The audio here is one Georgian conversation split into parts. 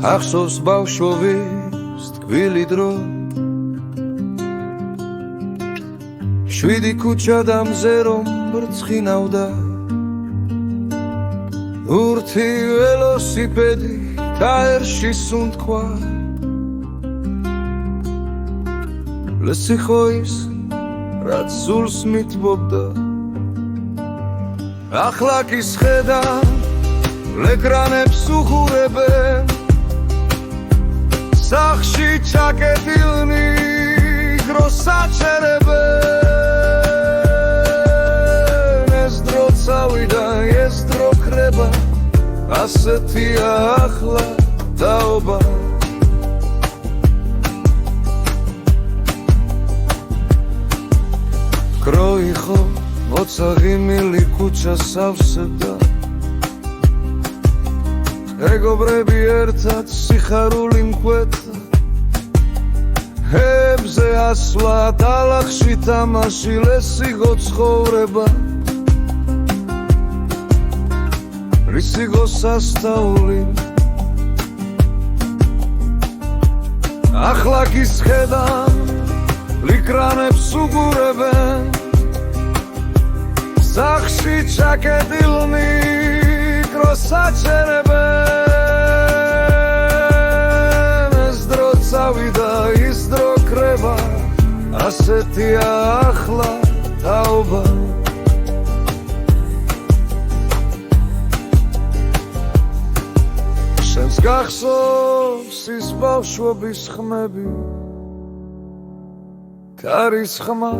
ახსოვს ბავშვობის ტკბილი დრო შვიდი ქუჩა და მზე რომ ბრწყინავდა ურთი ველოსიპედი ტაერში სუნთქვა ლესი ხო ის რაც სულს მითბობდა ახლა კი სხედა ეკრანებს უხურებენ სახში ჩაკეტილნი დროს აჩერებენ ეს დრო წავიდა ეს დრო ხრება ასეთია ახლა დაობა კროი ხო მოცა ღიმილი ქუჩა სავსედა მეგობრები ერთად სიხარული მკვეთა ჰებზე ასვლა ტალახში თამაში ლესიგო ცხოვრება რისიგო სასწაული ახლა კი სხედან ლიკრანებს უგურებენ სახში ჩაკეტილნი დროს აჩერებენ ეს დრო წავიდა ის დრო კრება ასეთია ახლა თაობა შენს გახსოვს ის ბავშვობის ხმები ქარის ხმა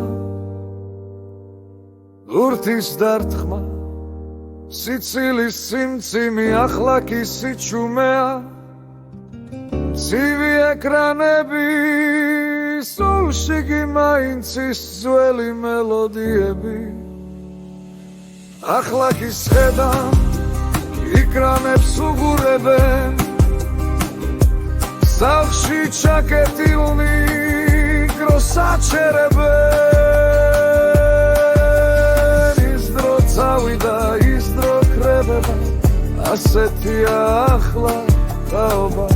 ურთის დარტყმა სიცილის სიმციმი ახლა კი სიჩუმეა ცივი ეკრანები სულში კი მაინც ის ძველი მელოდიები ახლა კი სხედან ეკრანებს უგურებენ სახში ჩაკეტილნი დროს აჩერებენ ის დრო წავიდა ის დრო ხრებება ასეთია ახლა თაობა